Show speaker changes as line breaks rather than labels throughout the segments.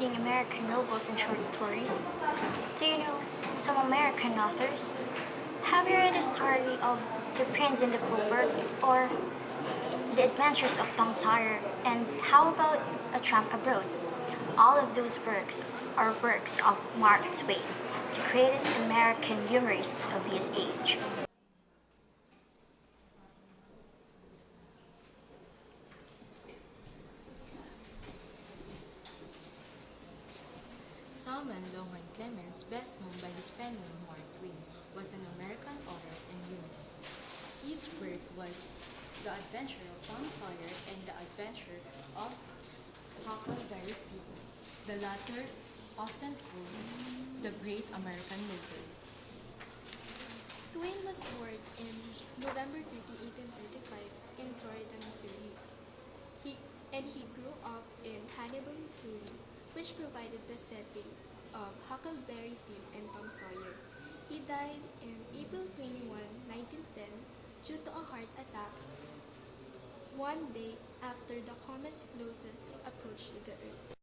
reading American novels and short stories. Do you know some American authors? Have you read the story of The Prince and the Pauper or The Adventures of Tom Sawyer? And how about A Tramp Abroad? All of those works are works of Mark Twain, the greatest American humorist of his age.
Longhorne Clemens, best known by his pen name Mark Twain, was an American author and humorist. His work was The Adventure of Tom Sawyer and The Adventure of Huckleberry, the latter often called the Great American Novel.
Twain was born in November 30, 1835 in Florida, Missouri. He grew up in Hannibal, Missouri, which provided the setting of Huckleberry Finn and Tom Sawyer. He died in April 21, 1910 due to a heart attack one day after the comet's closest approach to the Earth.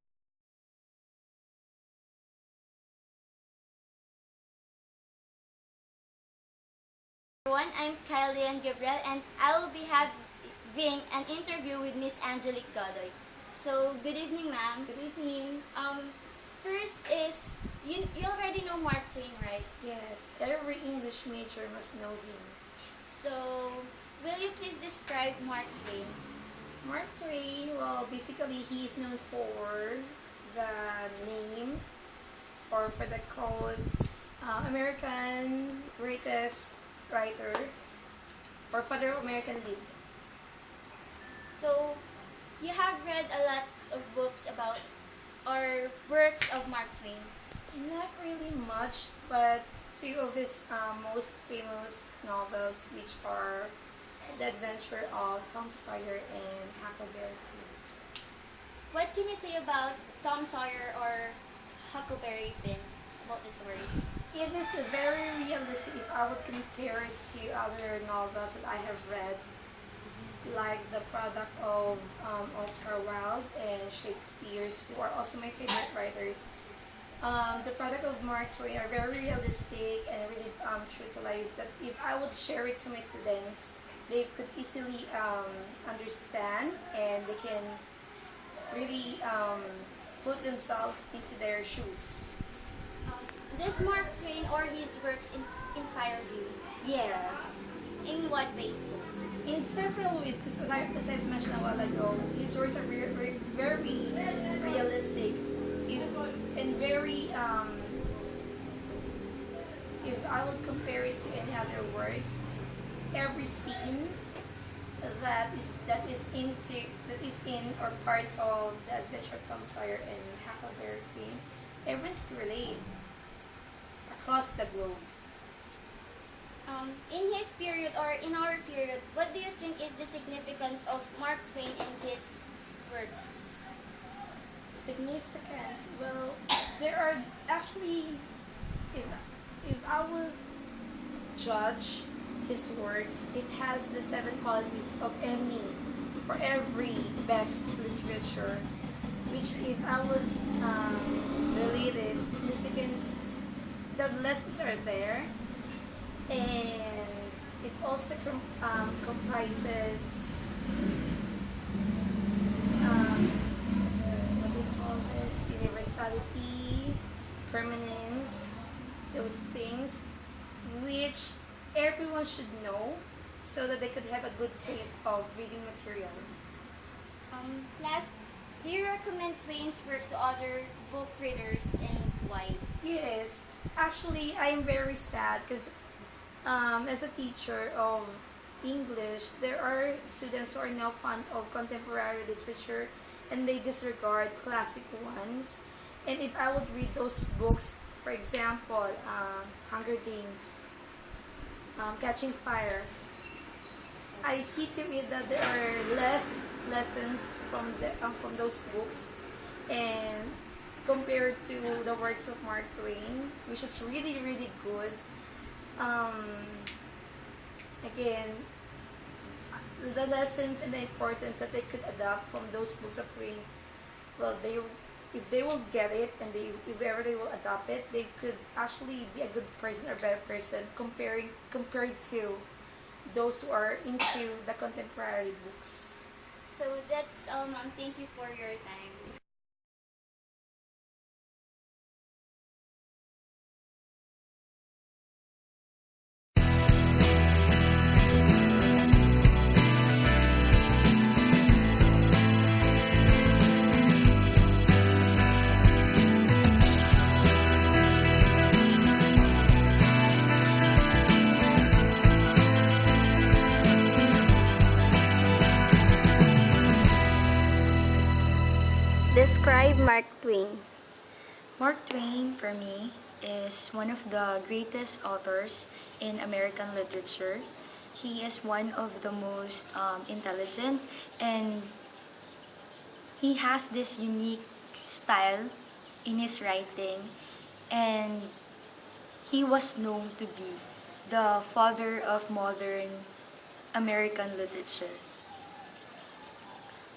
Everyone, I'm Kylian Gabriel and I will be having an interview with Miss Angelique Godoy. So, good evening, ma'am.
Good evening.
First is, you already know Mark Twain, right?
Yes, every English major must know him.
So, will you please describe Mark Twain?
Mark Twain, well, basically he is known for the name or for the code American greatest writer or father of American lit.
So, you have read a lot of books about or works of Mark Twain.
Not really much, but two of his most famous novels, which are The Adventure of Tom Sawyer and Huckleberry.
What can you say about Tom Sawyer or Huckleberry Finn about the story?
It is very realistic if I would compare it to other novels that I have read, like the product of Oscar Wilde and Shakespeare, who are also my favorite writers. The product of Mark Twain are very realistic and really true to life, that if I would share it to my students, they could easily understand and they can really put themselves into their shoes.
Does Mark Twain or his works inspires you?
Yes.
In what way?
In several ways, because as I mentioned a while ago, his works are very realistic and very, if I would compare it to any other works, every scene that is in or part of the Adventure of Tom Sawyer and Huckleberry Finn, everyone can relate across the globe.
In his period or in our period, what do you think is the significance of Mark Twain and his works?
Significance? Well, there are actually, if I would judge his works, it has the 7 qualities of any or every best literature, which if I would relate it, significance, the lessons are there, and it also comprises what do you call this, universality, permanence, those things which everyone should know so that they could have a good taste of reading materials.
Last, do you recommend Twain's work to other book readers and why?
Yes, actually I am very sad because as a teacher of English, there are students who are now fond of contemporary literature and they disregard classic ones. And if I would read those books, for example, Hunger Games, Catching Fire, I see to it that there are less lessons from those books, and compared to the works of Mark Twain, which is really good. Again, the lessons and the importance that they could adopt from those books of Twain, well, if they will get it and if ever they will adopt it, they could actually be a good person or better person compared to those who are into the contemporary books.
So that's all, ma'am. Thank you for your time. Describe Mark Twain.
Mark Twain, for me, is one of the greatest authors in American literature. He is one of the most intelligent, and he has this unique style in his writing, and he was known to be the father of modern American literature.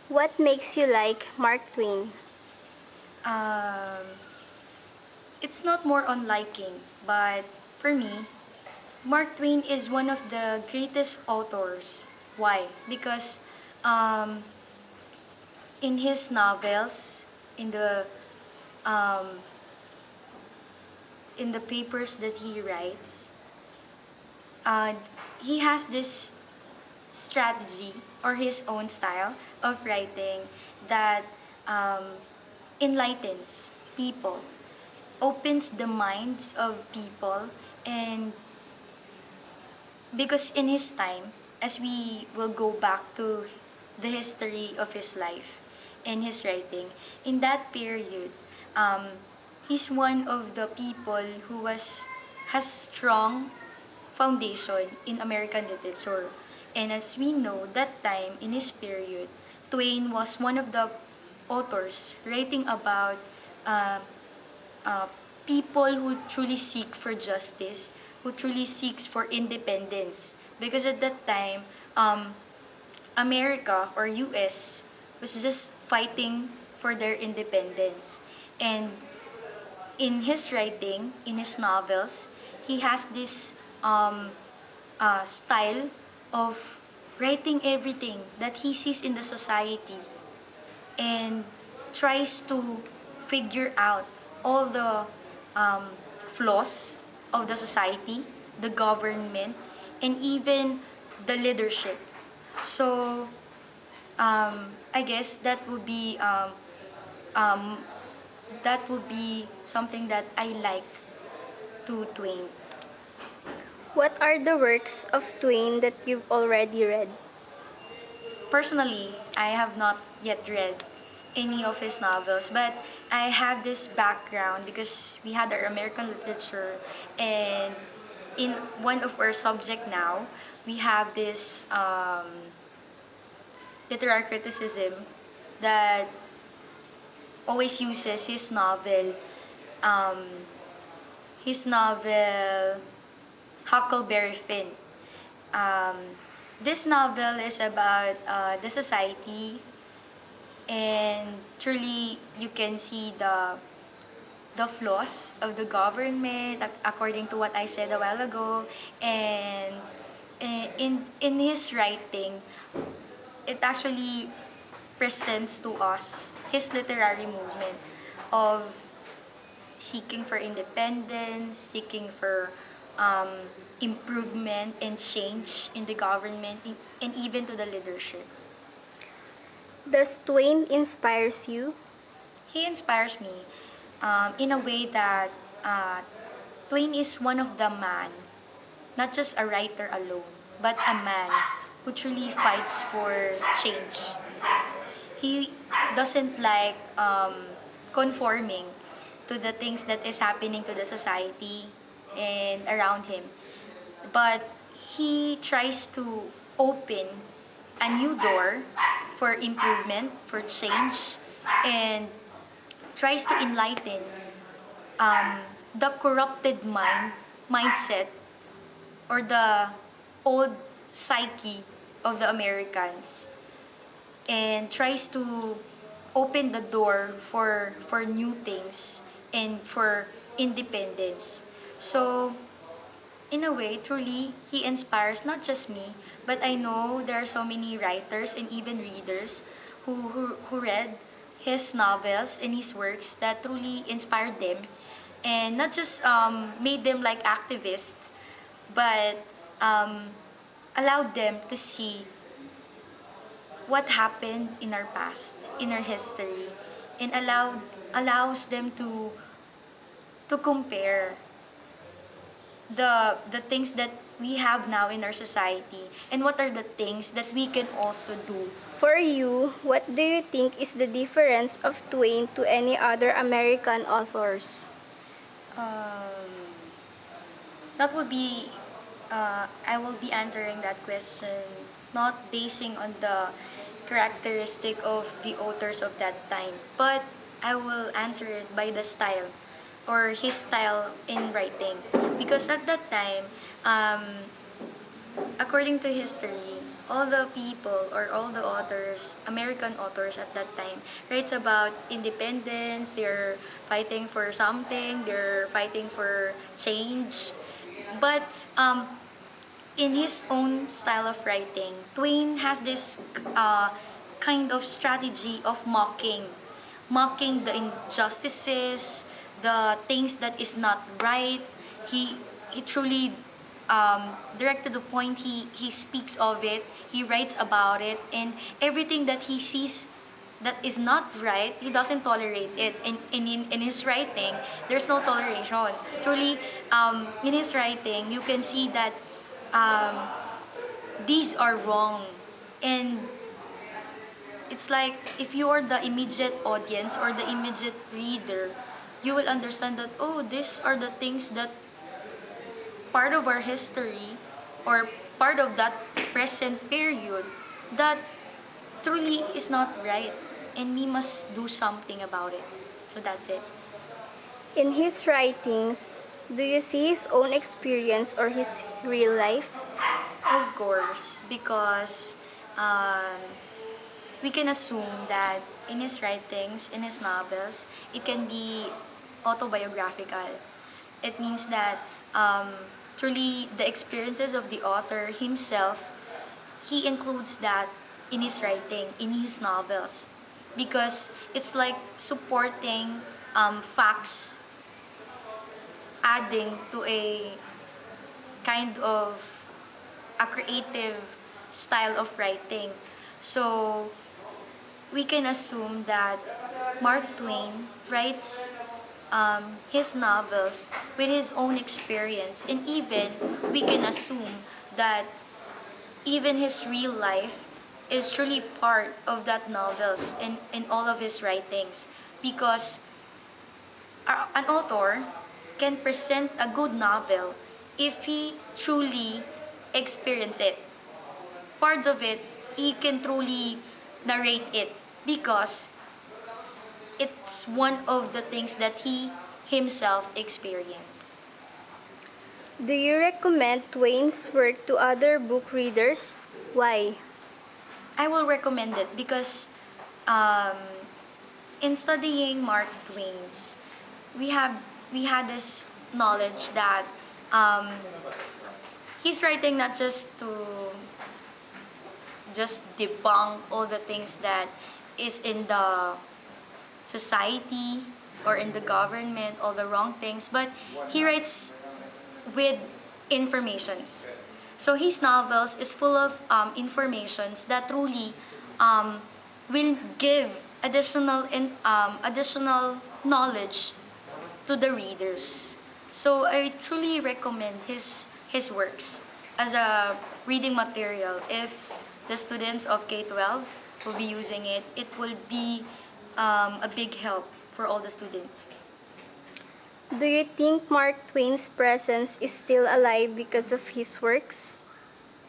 What makes you like Mark Twain?
Um, it's not more on liking, but for me, Mark Twain is one of the greatest authors. Why? Because um, in his novels, in the um, in the papers that he writes, uh, he has this strategy or his own style of writing that um, enlightens people, opens the minds of people, and because in his time, as we will go back to the history of his life and his writing, in that period, um, he's one of the people who has strong foundation in American literature. And as we know, that time in his period, Twain was one of the authors writing about uh, uh, people who truly seek for justice, who truly seeks for independence. Because at that time, America or US was just fighting for their independence. And in his writing, in his novels, he has this style of writing everything that he sees in the society and tries to figure out all the um, flaws of the society, the government, and even the leadership. So I guess um, that would be something that I like to Twain.
What are the works of Twain that you've already read?
Personally, I have not yet read any of his novels, but I have this background because we had our American literature, and in one of our subject now, we have this literary criticism that always uses um, his novel Huckleberry Finn. Um, this novel is about the society, and truly you can see the flaws of the government according to what I said a while ago, and in his writing it actually presents to us his literary movement of seeking for independence, seeking for improvement and change in the government and even to the leadership.
Does Twain inspires you?
He inspires me in a way that uh, Twain is one of the man, not just a writer alone, but a man who truly fights for change. He doesn't like conforming to the things that is happening to the society and around him, but he tries to open a new door for improvement, for change, and tries to enlighten um, the corrupted mindset or the old psyche of the Americans, and tries to opened the door for new things and for independence. So in a way, truly, he inspires not just me, but I know there are so many writers and even readers who read his novels and his works that truly inspired them and not just made them like activists, but um, allowed them to see what happened in our past, in our history, and allows them to compare the things that we have now in our society and what are the things that we can also do.
For you, what do you think is the difference of Twain to any other American authors?
Um, that would be I will be answering that question not basing on the characteristic of the authors of that time, but I will answer it by the style or his style in writing. Because at that time, according to history, all the people or all the authors, American authors at that time, writes about independence, they're fighting for something, they're fighting for change. But in his own style of writing, Twain has this kind of strategy of mocking the injustices, the things that is not right. He truly direct to the point. He speaks of it. He writes about it, and everything that he sees that is not right, he doesn't tolerate it. And in his writing, there's no toleration. Truly, in his writing, you can see that um, these are wrong. And it's like if you are the immediate audience or the immediate reader, you will understand that, oh, these are the things that part of our history or part of that present period that truly is not right and we must do something about it. So that's it.
In his writings, do you see his own experience or his real life?
Of course, because um, we can assume that in his writings, in his novels, it can be autobiographical. It means that truly the experiences of the author himself, he includes that in his writing, in his novels, because it's like supporting facts, adding to a kind of a creative style of writing. So we can assume that Mark Twain writes his novels with his own experience, and even we can assume that even his real life is truly part of that novels and in all of his writings, because an author can present a good novel if he truly experience it. Parts of it, he can truly narrate it because it's one of the things that he himself experienced.
Do you recommend Twain's work to other book readers? Why?
I will recommend it because um, in studying Mark Twain's, we had this knowledge that um, he's writing not just to just debunk all the things that is in the society or in the government, all the wrong things, but he writes with informations. So his novels is full of informations that truly will give additional knowledge to the readers. So I truly recommend his works as a reading material. If the students of K-12 will be using it, it will be a big help for all the students.
Do you think Mark Twain's presence is still alive because of his works?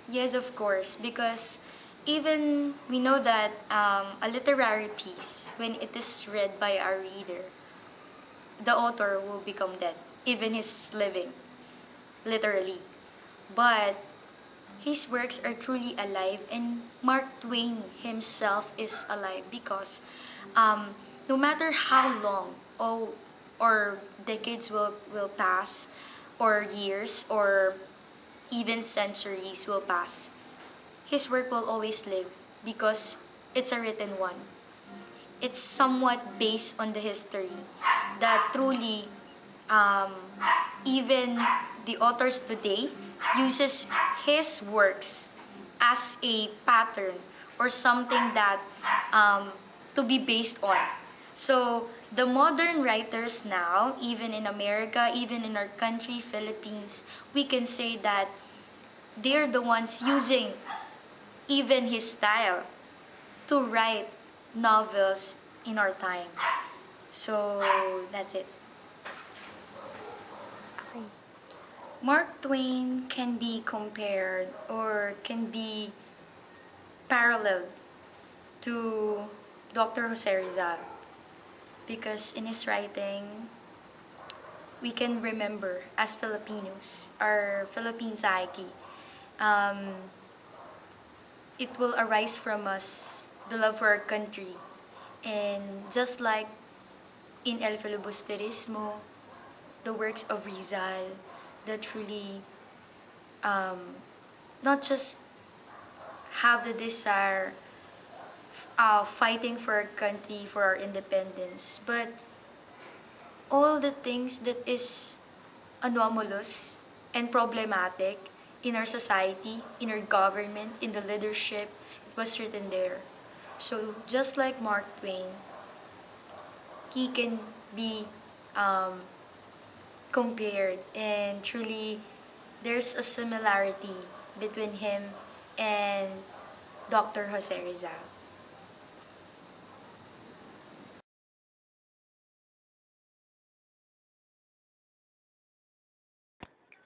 Yes, of course, because even we know that a literary piece, when it is read by a reader, the author will become dead, even he's living, literally. But His works are truly alive, and Mark Twain himself is alive because um, no matter how long or decades will pass, or years, or even centuries will pass, his work will always live because it's a written one. It's somewhat based on the history that truly um, even the authors today uses his works as a pattern or something that to be based on. So the modern writers now, even in America, even in our country, Philippines, we can say that they're the ones using even his style to write novels in our time. So that's it. Mark Twain can be compared or can be paralleled to Dr. Jose Rizal because in his writing, we can remember as Filipinos, our Philippine psyche, um, it will arise from us the love for our country. And just like in El Filibusterismo, the works of Rizal that really um, not just have the desire fighting for our country, for our independence, but all the things that is anomalous and problematic in our society, in our government, in the leadership, it was written there. So just like Mark Twain, he can be um, compared, and truly there's a similarity between him and Dr. Jose Rizal.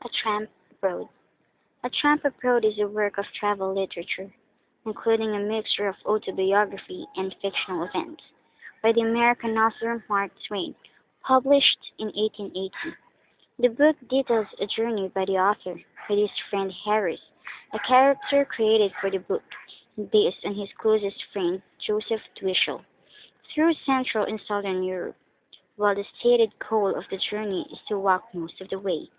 A Tramp Road. A Tramp Road is a work of travel literature, including a mixture of autobiography and fictional events, by the American author Mark Twain, published in 1880. The book details a journey by the author with his friend Harris, a character created for the book based on his closest friend Joseph Twitchell, through Central and Southern Europe. While the stated goal of the journey is to walk most of the way,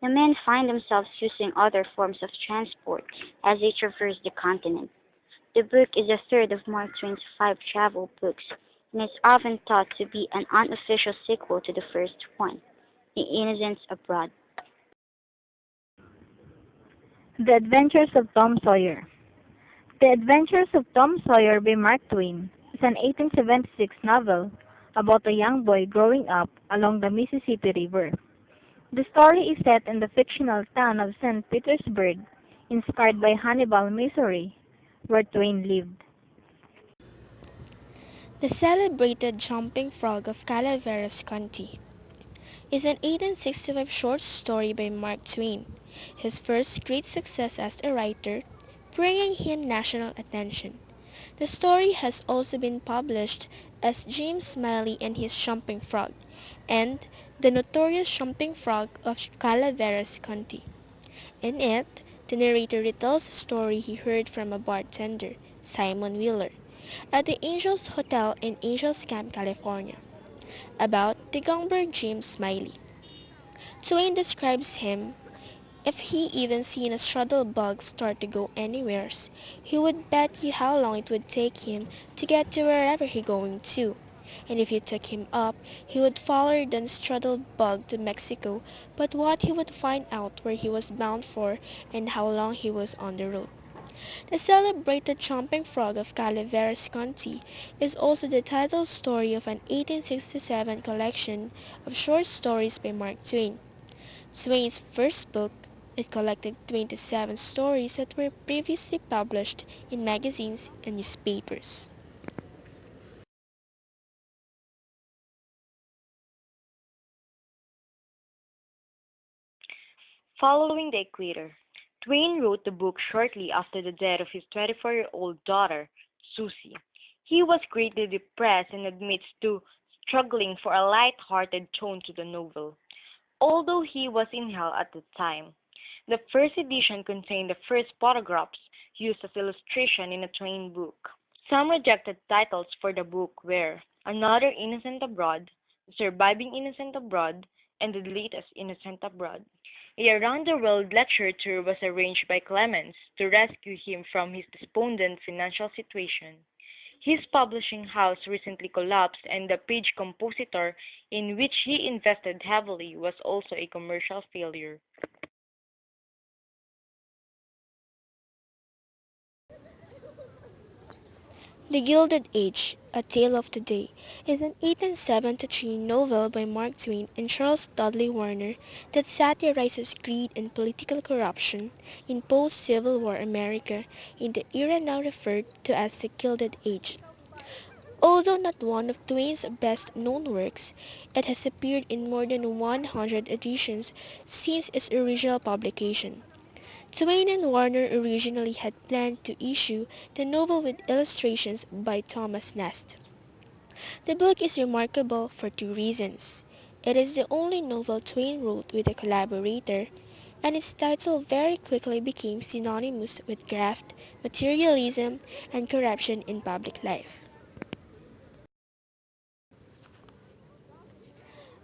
the men find themselves using other forms of transport as they traverse the continent. The book is the third of Mark Twain's five travel books, and is often thought to be an unofficial sequel to the first one, The Innocents Abroad.
The Adventures of Tom Sawyer. The Adventures of Tom Sawyer by Mark Twain is an 1876 novel about a young boy growing up along the Mississippi River. The story is set in the fictional town of St. Petersburg, inspired by Hannibal, Missouri, where Twain lived.
The Celebrated Jumping Frog of Calaveras County is an 1865 short story by Mark Twain, his first great success as a writer, bringing him national attention. The story has also been published as James Smiley and His Jumping Frog and The Notorious Jumping Frog of Calaveras County. In it, the narrator retells a story he heard from a bartender, Simon Wheeler, at the Angels Hotel in Angels Camp, California, about the Gungberg James Smiley. Twain describes him. If he even seen a strudel bug start to go anywheres, he would bet you how long it would take him to get to wherever he going to. And if you took him up, he would follow the strudel bug to Mexico, but what he would find out where he was bound for and how long he was on the road. The celebrated Jumping Frog of Calaveras County is also the title story of an 1867 collection of short stories by Mark Twain. Twain's first book, it collected 27 stories that were previously published in magazines and newspapers.
Following the Equator, Twain wrote the book shortly after the death of his 24-year-old daughter, Susie. He was greatly depressed and admits to struggling for a light-hearted tone to the novel, although he was in hell at the time. The first edition contained the first photographs used as illustration in a Twain book. Some rejected titles for the book were Another Innocent Abroad, The Surviving Innocent Abroad, and The Latest Innocent Abroad. A around-the-world lecture tour was arranged by Clemens to rescue him from his despondent financial situation. His publishing house recently collapsed, and the Page Compositor, in which he invested heavily, was also a commercial failure.
The Gilded Age, A Tale of Today, is an 1873 novel by Mark Twain and Charles Dudley Warner that satirizes greed and political corruption in post-Civil War America in the era now referred to as the Gilded Age. Although not one of Twain's best-known works, it has appeared in more than 100 editions since its original publication. Twain and Warner originally had planned to issue the novel with illustrations by Thomas Nast. The book is remarkable for two reasons. It is the only novel Twain wrote with a collaborator, and its title very quickly became synonymous with graft, materialism, and corruption in public life.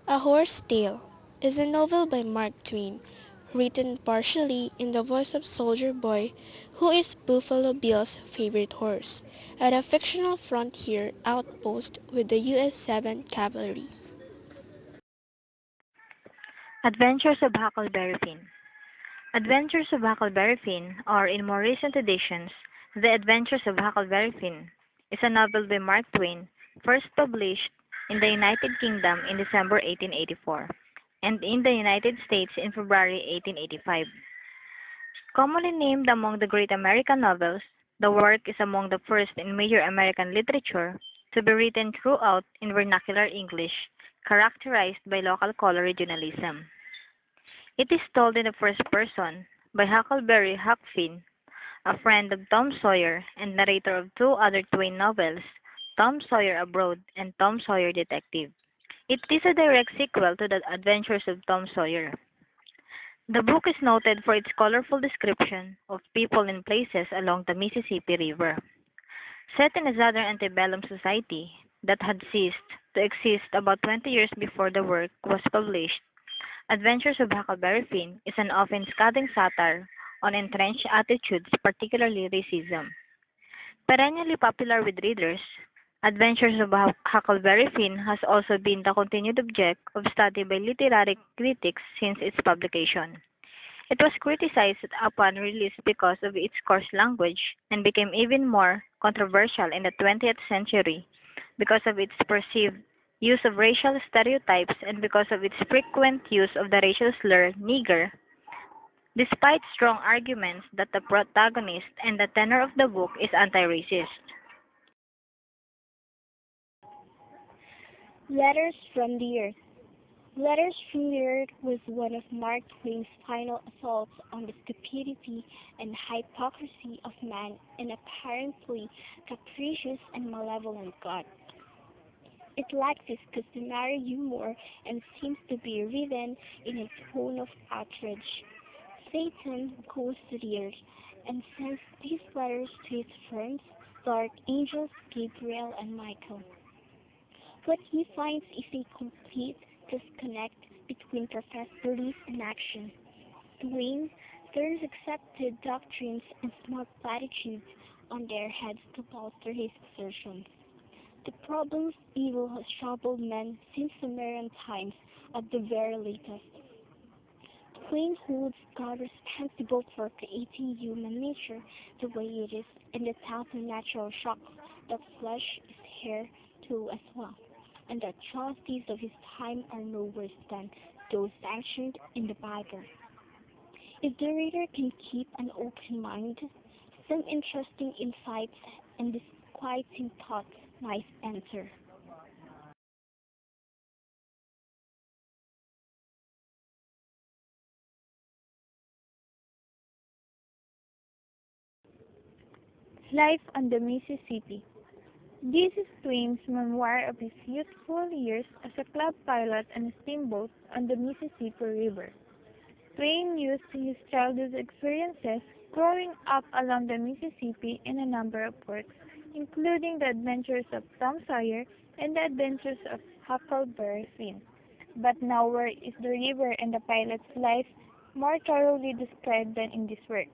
A Horse Tale is a novel by Mark Twain, written partially in the voice of Soldier Boy, who is Buffalo Bill's favorite horse, at a fictional frontier outpost with the U.S. 7th Cavalry.
Adventures of Huckleberry Finn. Adventures of Huckleberry Finn, or in more recent editions, The Adventures of Huckleberry Finn, is a novel by Mark Twain, first published in the United Kingdom in December 1884, and in the United States in February 1885. Commonly named among the great American novels, the work is among the first in major American literature to be written throughout in vernacular English, characterized by local color regionalism. It is told in the first person by Huckleberry Huck Finn, a friend of Tom Sawyer and narrator of two other Twain novels, Tom Sawyer Abroad and Tom Sawyer Detective. It is a direct sequel to The Adventures of Tom Sawyer. The book is noted for its colorful description of people and places along the Mississippi River. Set in a southern antebellum society that had ceased to exist about 20 years before the work was published, Adventures of Huckleberry Finn is an often scathing satire on entrenched attitudes, particularly racism. Perennially popular with readers, Adventures of Huckleberry Finn has also been the continued object of study by literary critics since its publication. It was criticized upon release because of its coarse language and became even more controversial in the 20th century because of its perceived use of racial stereotypes and because of its frequent use of the racial slur nigger, despite strong arguments that the protagonist and the tenor of the book is anti-racist.
Letters from the Earth. Letters from the Earth was one of Mark Twain's final assaults on the stupidity and hypocrisy of man, an apparently capricious and malevolent God. It lacks his customary humor and seems to be written in a tone of outrage. Satan goes to the earth and sends these letters to his friends, the archangels Gabriel and Michael. What he finds is a complete disconnect between professed belief and action. Twain thus accepted doctrines and small platitudes on their heads to bolster his assertions. The problems evil has troubled men since Sumerian times at the very latest. Twain holds God responsible for creating human nature the way it is and the thousand natural shocks that flesh is heir to as well, and the atrocities of his time are no worse than those sanctioned in the Bible. If the reader can keep an open mind, some interesting insights and disquieting thoughts might enter.
Life on the Mississippi. This is Twain's memoir of his youthful years as a club pilot on a steamboat on the Mississippi River.
Twain used his childhood experiences growing up along the Mississippi in a number of works, including The Adventures of Tom Sawyer and The Adventures of Huckleberry Finn. But nowhere is the river and the pilot's life more thoroughly described than in this work.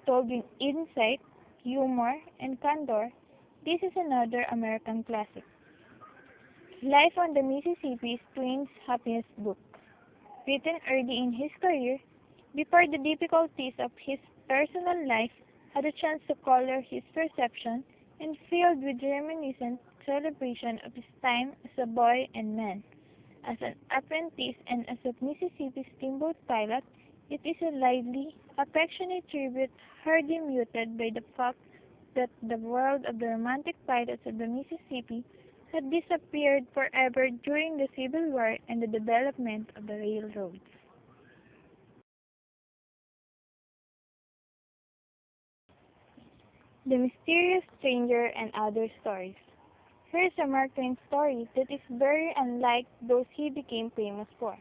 Told with insight, humor, and candor, this is another American classic. Life on the Mississippi is Twain's happiest book. Written early in his career, before the difficulties of his personal life had a chance to color his perception, and filled with reminiscent celebration of his time as a boy and man. As an apprentice and as a Mississippi steamboat pilot, it is a lively, affectionate tribute hardly muted by the fact that the world of the romantic pilots of the Mississippi had disappeared forever during the Civil War and the development of the railroads. The Mysterious Stranger and Other Stories. Here's a Mark Twain story that is very unlike those he became famous for.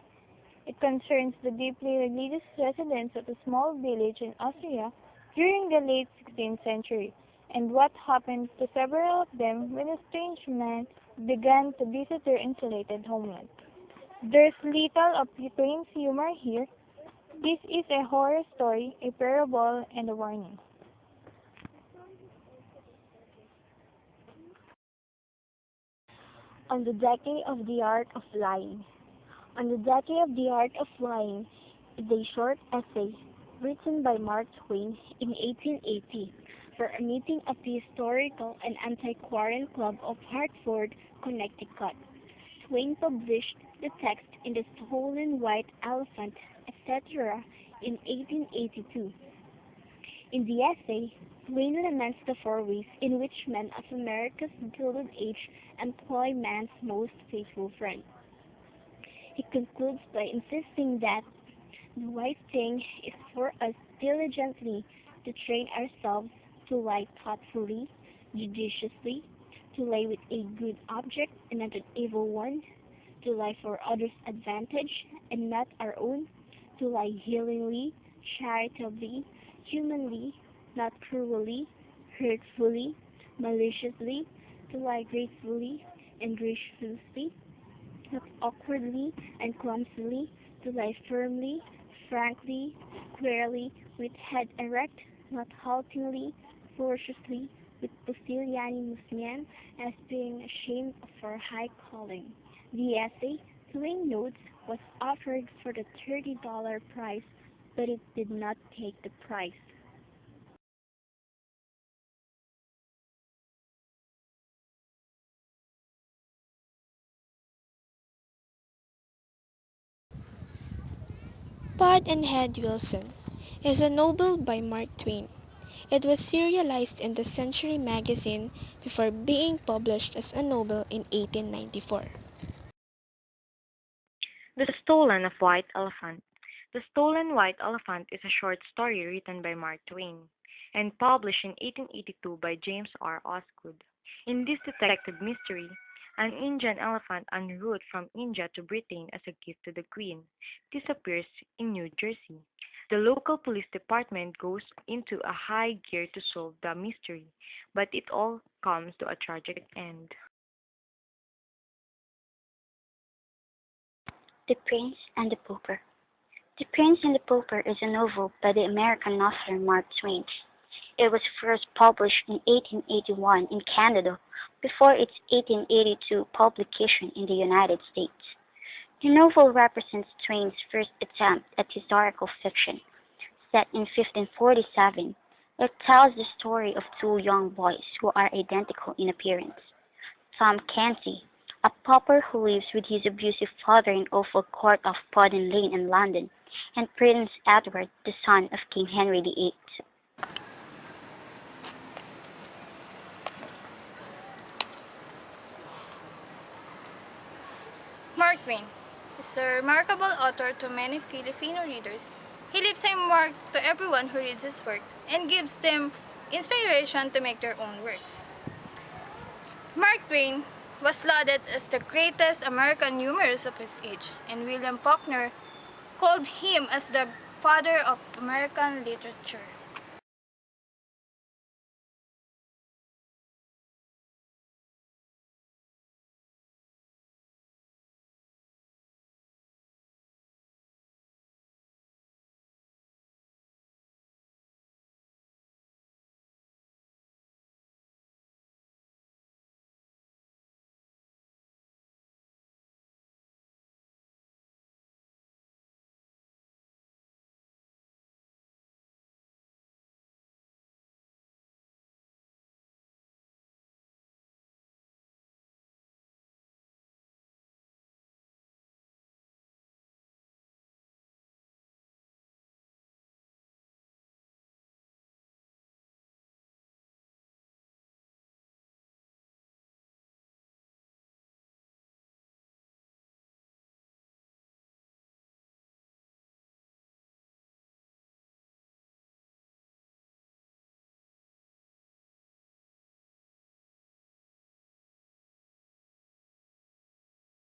It concerns the deeply religious residents of a small village in Austria during the late 16th century, and what happened to several of them when a strange man began to visit their insulated homeland. There's little of Twain's humor here. This is a horror story, a parable, and a warning.
On the Decade of the Art of Lying. On the Decade of the Art of Lying is a short essay written by Mark Twain in 1880 for a meeting at the Historical and Antiquarian Club of Hartford, Connecticut. Twain published the text in The Stolen White Elephant, etc. in 1882. In the essay, Twain laments the four ways in which men of America's Gilded Age employ man's most faithful friend. He concludes by insisting that the wise thing is for us diligently to train ourselves to lie thoughtfully, judiciously, to lie with a good object and not an evil one, to lie for others' advantage and not our own, to lie healingly, charitably, humanly, not cruelly, hurtfully, maliciously, to lie gracefully and graciously, not awkwardly and clumsily, to lie firmly, frankly, squarely, with head erect, not haltingly, ferociously, with pusillanimous man, as being ashamed of our high calling. The essay, Twain notes, was offered for the $30 prize, but it did not take the prize.
Pod and Head Wilson is a novel by Mark Twain. It was serialized in the Century magazine before being published as a novel in 1894.
The Stolen of White Elephant. The Stolen White Elephant is a short story written by Mark Twain and published in 1882 by James R. Osgood. In this detective mystery, an Indian elephant en route from India to Britain as a gift to the Queen disappears in New Jersey. The local police department goes into a high gear to solve the mystery, but it all comes to a tragic end.
The Prince and the Pauper. The Prince and the Pauper is a novel by the American author Mark Twain. It was first published in 1881 in Canada before its 1882 publication in the United States. The novel represents Twain's first attempt at historical fiction. Set in 1547, it tells the story of two young boys who are identical in appearance. Tom Canty, a pauper who lives with his abusive father in awful court of Podden Lane in London, and Prince Edward, the son of King Henry VIII.
Mark Twain is a remarkable author to many Filipino readers. He leaves a mark to everyone who reads his works and gives them inspiration to make their own works. Mark Twain was lauded as the greatest American humorist of his age, and William Faulkner called him as the father of American literature.